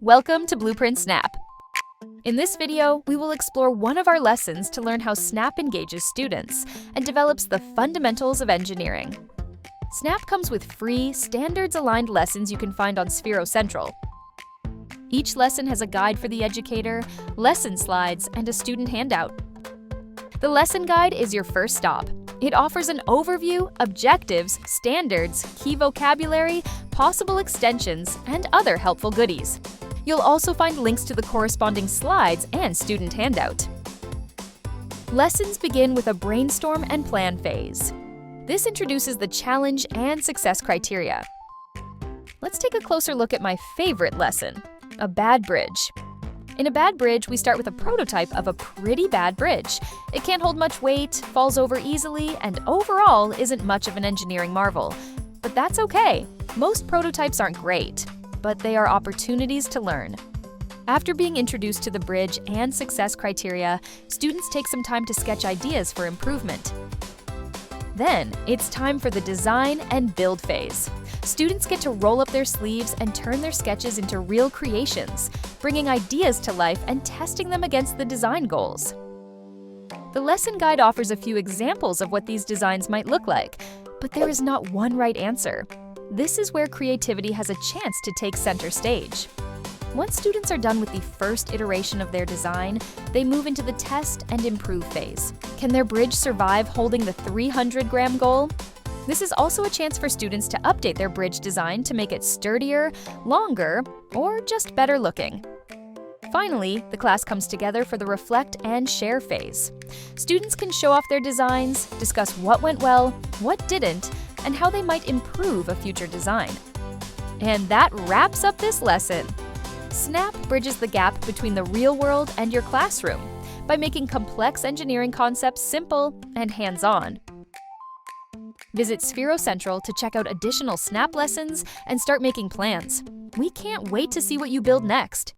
Welcome to Blueprint Snap. In this video, we will explore one of our lessons to learn how Snap engages students and develops the fundamentals of engineering. Snap comes with free, standards-aligned lessons you can find on Sphero Central. Each lesson has a guide for the educator, lesson slides, and a student handout. The lesson guide is your first stop. It offers an overview, objectives, standards, key vocabulary, possible extensions, and other helpful goodies. You'll also find links to the corresponding slides and student handout. Lessons begin with a brainstorm and plan phase. This introduces the challenge and success criteria. Let's take a closer look at my favorite lesson, a bad bridge. In a bad bridge, we start with a prototype of a pretty bad bridge. It can't hold much weight, falls over easily, and overall isn't much of an engineering marvel. But that's okay. Most prototypes aren't great, but they are opportunities to learn. After being introduced to the bridge and success criteria, students take some time to sketch ideas for improvement. Then, it's time for the design and build phase. Students get to roll up their sleeves and turn their sketches into real creations, bringing ideas to life and testing them against the design goals. The lesson guide offers a few examples of what these designs might look like, but there is not one right answer. This is where creativity has a chance to take center stage. Once students are done with the first iteration of their design, they move into the test and improve phase. Can their bridge survive holding the 300-gram goal? This is also a chance for students to update their bridge design to make it sturdier, longer, or just better looking. Finally, the class comes together for the reflect and share phase. Students can show off their designs, discuss what went well, what didn't, and how they might improve a future design. And that wraps up this lesson. Snap bridges the gap between the real world and your classroom by making complex engineering concepts simple and hands-on. Visit Sphero Central to check out additional Snap lessons and start making plans. We can't wait to see what you build next.